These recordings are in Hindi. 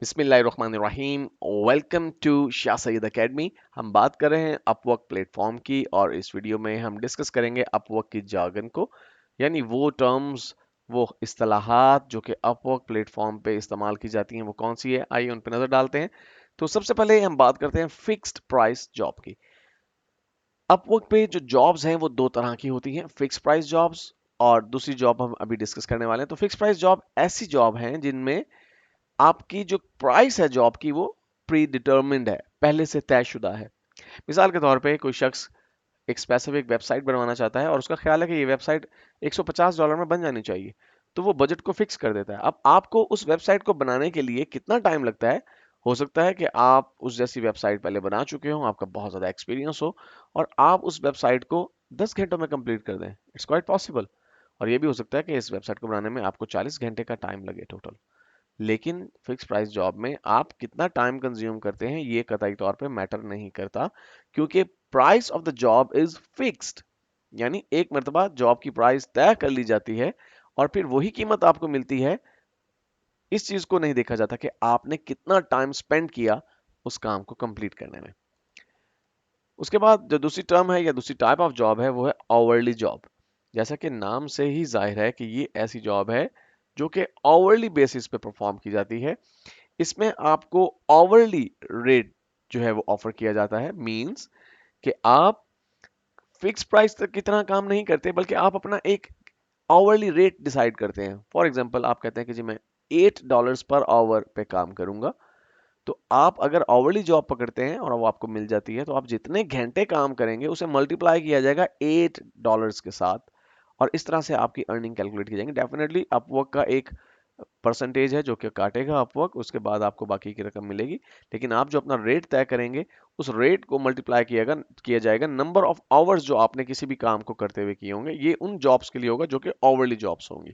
बिस्मिल्लाहिर्रहमानिर्रहीम। Welcome to Shah Syed academy. हम बात कर रहे हैं अपवर्क प्लेटफॉर्म की और इस वीडियो में हम डिस्कस करेंगे अपवर्क की jargon को, यानी वो टर्म्स, वो इस्तेलाहात जो कि अपवर्क प्लेटफॉर्म पे इस्तेमाल की जाती हैं वो कौन सी है। आइए उन पर नजर डालते हैं। तो सबसे पहले हम बात करते हैं फिक्स्ड प्राइस जॉब की। अपवर्क पे जो जॉब्स हैं वो दो तरह की होती हैं, फिक्स प्राइस जॉब्स और दूसरी जॉब हम अभी डिस्कस करने वाले हैं। तो फिक्स प्राइस जॉब ऐसी जॉब हैं जिनमें आपकी जो प्राइस है जॉब की वो प्री डिटर्मिंड है, पहले से तयशुदा है। मिसाल के तौर पे कोई शख्स एक स्पेसिफिक वेबसाइट बनवाना चाहता है और उसका ख्याल है कि ये वेबसाइट $150 में बन जानी चाहिए, तो वो बजट को फिक्स कर देता है। अब आपको उस वेबसाइट को बनाने के लिए कितना टाइम लगता है, हो सकता है कि आप उस जैसी वेबसाइट पहले बना चुके हो, आपका बहुत ज़्यादा एक्सपीरियंस हो और आप उस वेबसाइट को 10 घंटों में कंप्लीट कर दें। It's quite possible. और ये भी हो सकता है कि इस वेबसाइट को बनाने में आपको 40 घंटे का टाइम लगे टोटल। लेकिन फिक्स प्राइस जॉब में आप कितना टाइम कंज्यूम करते हैं ये कतई तौर पे मैटर नहीं करता, क्योंकि price of the job is fixed. यानी एक मर्तबा जॉब की प्राइस तय कर ली जाती है और फिर वही कीमत आपको मिलती है। इस चीज को नहीं देखा जाता कि आपने कितना टाइम स्पेंड किया उस काम को कंप्लीट करने में। उसके बाद जो दूसरी टर्म है या दूसरी टाइप ऑफ जॉब है वो है आवरली जॉब। जैसा कि नाम से ही जाहिर है कि ये ऐसी जॉब है जो कि आवरली बेसिस पे परफॉर्म की जाती है। इसमें आपको आवरली रेट जो है वो ऑफर किया जाता है। मींस कि आप फिक्स प्राइस तक की तरह काम नहीं करते, बल्कि आप अपना एक आवरली रेट डिसाइड करते हैं। फॉर एग्जांपल आप कहते हैं कि जी मैं $8 पर आवर पे काम करूंगा। तो आप अगर आवरली जॉब पकड़ते हैं और वो आपको मिल जाती है, तो आप जितने घंटे काम करेंगे उसे मल्टीप्लाई किया जाएगा $8 के साथ और इस तरह से आपकी अर्निंग कैलकुलेट की जाएंगी। डेफिनेटली अपवर्क का एक परसेंटेज है जो कि काटेगा अपवर्क, उसके बाद आपको बाकी की रकम मिलेगी। लेकिन आप जो अपना रेट तय करेंगे उस रेट को मल्टीप्लाई किया जाएगा नंबर ऑफ आवर्स जो आपने किसी भी काम को करते हुए किए होंगे। ये उन जॉब्स के लिए होगा जो कि आवरली जॉब्स होंगी।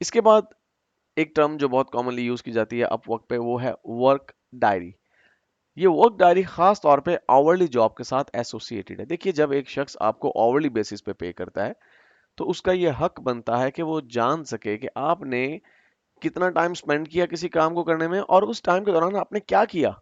इसके बाद एक टर्म जो बहुत कॉमनली यूज की जाती है अपवर्क पे वो है वर्क डायरी। ये वर्क डायरी खास तौर पे आवरली जॉब के साथ एसोसिएटेड है। देखिए, जब एक शख्स आपको आवरली बेसिस पे करता है तो उसका ये हक बनता है कि वो जान सके कि आपने कितना टाइम स्पेंड किया किसी काम को करने में और उस टाइम के दौरान आपने क्या किया।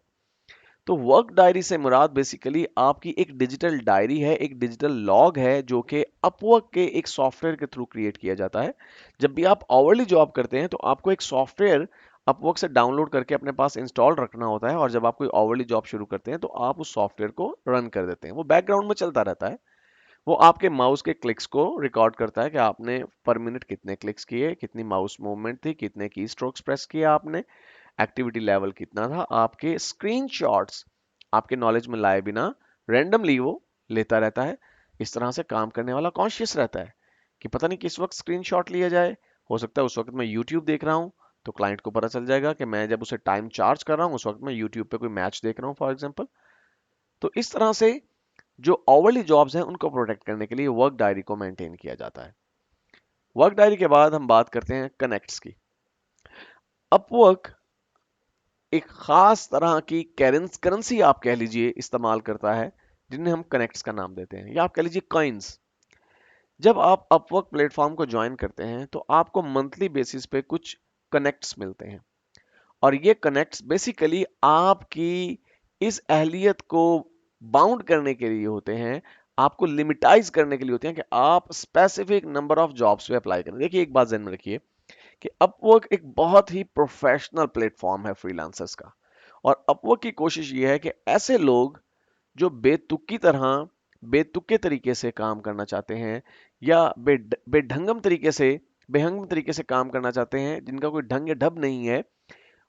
तो वर्क डायरी से मुराद बेसिकली आपकी एक डिजिटल डायरी है, एक डिजिटल लॉग है जो कि अपवर्क के एक सॉफ्टवेयर के थ्रू क्रिएट किया जाता है। जब भी आप आवरली जॉब करते हैं तो आपको एक सॉफ्टवेयर अपवर्क से डाउनलोड करके अपने पास इंस्टॉल रखना होता है और जब आप कोई आवरली जॉब शुरू करते हैं तो आप उस सॉफ्टवेयर को रन कर देते हैं। वो बैकग्राउंड में चलता रहता है। वो आपके माउस के क्लिक्स को रिकॉर्ड करता है कि आपने पर मिनट कितने क्लिक्स किए, कितनी माउस मूवमेंट थी, कितने की स्ट्रोक्स प्रेस किए आपने, एक्टिविटी लेवल कितना था। आपके स्क्रीनशॉट्स आपके नॉलेज में लाए बिना रैंडमली वो लेता रहता है। इस तरह से काम करने वाला कॉन्शियस रहता है कि पता नहीं किस वक्त स्क्रीनशॉट लिया जाए। हो सकता है उस वक्त मैं यूट्यूब देख रहा हूँ, तो क्लाइंट को पता चल जाएगा कि मैं जब उसे टाइम चार्ज कर रहा हूँ उस वक्त मैं यूट्यूब पे कोई मैच देख रहा हूँ फॉर एग्जाम्पल। तो इस तरह से जो आवरली जॉब्स हैं उनको प्रोटेक्ट करने के लिए वर्क डायरी को मेंटेन किया जाता है। वर्क डायरी के बाद हम बात करते हैं कनेक्ट्स की। अपवर्क एक खास तरह की करेंसी आप कह लीजिए इस्तेमाल करता है, जिन्हें हम कनेक्ट्स का नाम देते हैं, या आप कह लीजिए कॉइन्स। जब आप अपवर्क प्लेटफॉर्म को ज्वाइन करते हैं तो आपको मंथली बेसिस पे कुछ कनेक्ट्स मिलते हैं और ये कनेक्ट्स बेसिकली आपकी इस अहलियत को बाउंड करने के लिए होते हैं, आपको लिमिटाइज करने के लिए होते हैं कि आप स्पेसिफिक नंबर ऑफ जॉब्स पे अप्लाई करें। देखिए, एक बात ध्यान में रखिए कि अपवर्क एक बहुत ही प्रोफेशनल प्लेटफॉर्म है फ्रीलांसर्स का। और अपवर्क की कोशिश ये है कि ऐसे लोग जो बेतुके तरीके से काम करना चाहते हैं या बेहंगम तरीके से काम करना चाहते हैं, जिनका कोई ढंग या ढब नहीं है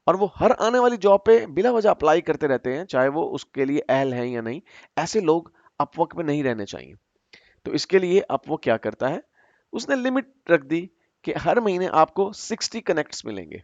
और वो हर आने वाली जॉब पे बिला वजह अप्लाई करते रहते हैं, चाहे वो उसके लिए अहल हैं या नहीं, ऐसे लोग अपवर्क पे नहीं रहने चाहिए। तो इसके लिए अपवर्क क्या करता है, उसने लिमिट रख दी कि हर महीने आपको 60 कनेक्ट्स मिलेंगे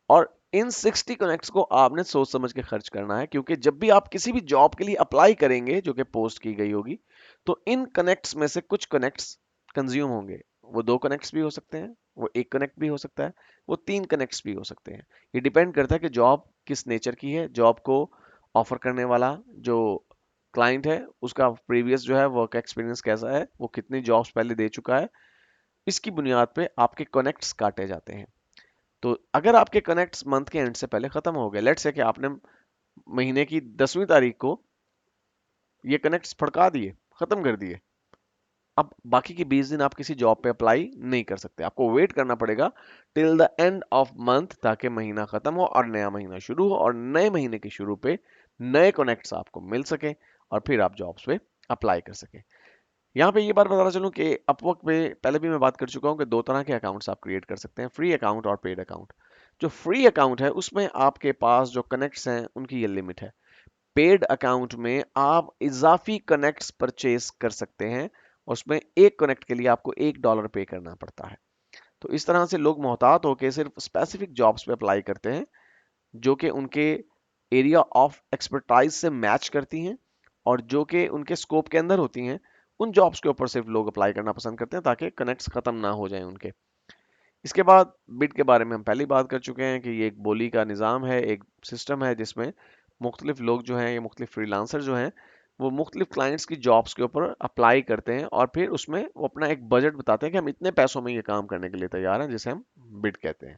और इन 60 कनेक्ट्स को आपने सोच समझ के खर्च करना है, क्योंकि जब भी आप किसी भी जॉब के लिए अप्लाई करेंगे जो कि पोस्ट की गई होगी, तो इन कनेक्ट्स में से कुछ कनेक्ट्स कंज्यूम होंगे। वो 2 कनेक्ट्स भी हो सकते हैं, वो 1 कनेक्ट भी हो सकता है, वो 3 कनेक्ट्स भी हो सकते हैं। ये डिपेंड करता है कि जॉब किस नेचर की है, जॉब को ऑफर करने वाला जो क्लाइंट है उसका प्रीवियस जो है वर्क एक्सपीरियंस कैसा है, वो कितनी जॉब्स पहले दे चुका है। इसकी बुनियाद पे आपके कनेक्ट्स काटे जाते हैं। तो अगर आपके कनेक्ट्स मंथ के एंड से पहले खत्म हो गए, लेट्स से कि आपने महीने की 10वीं तारीख को ये कनेक्ट्स फड़का दिए, खत्म कर दिए, अब बाकी के 20 दिन आप किसी जॉब पे अप्लाई नहीं कर सकते, आपको वेट करना पड़ेगा till the end of month, ताकि महीना खत्म हो और नया महीना शुरू हो, और नए महीने के शुरू पे नए कनेक्ट्स आपको मिल सके और फिर आप जॉब्स पे अप्लाई कर सके। यहाँ पे ये बात बताना चलूँ कि अपवर्क पे पहले भी मैं बात कर चुका हूँ कि दो तरह के अकाउंट्स आप क्रिएट कर सकते हैं, फ्री अकाउंट और पेड अकाउंट। जो फ्री अकाउंट है उसमें आपके पास जो कनेक्ट्स हैं उनकी ये लिमिट है। पेड अकाउंट में आप इजाफी कनेक्ट्स परचेज कर सकते हैं, उसमें एक कनेक्ट के लिए आपको $1 पे करना पड़ता है। तो इस तरह से लोग मोहतात होकर सिर्फ स्पेसिफिक जॉब्स पे अप्लाई करते हैं जो कि उनके एरिया ऑफ एक्सपर्टाइज से मैच करती हैं और जो कि उनके स्कोप के अंदर होती हैं। उन जॉब्स के ऊपर सिर्फ लोग अप्लाई करना पसंद करते हैं ताकि कनेक्ट्स खत्म ना हो जाएं उनके। इसके बाद बिड के बारे में हम पहले ही बात कर चुके हैं कि ये एक बोली का निज़ाम है, एक सिस्टम है जिसमें मुख्तलिफ लोग जो हैं या मुख्तलिफ फ्रीलांसर जो हैं वो मुख्तलिफ क्लाइंट्स की जॉब्स के ऊपर अप्लाई करते हैं और फिर उसमें वो अपना एक बजट बताते हैं कि हम इतने पैसों में ये काम करने के लिए तैयार हैं, जिसे हम बिड कहते हैं।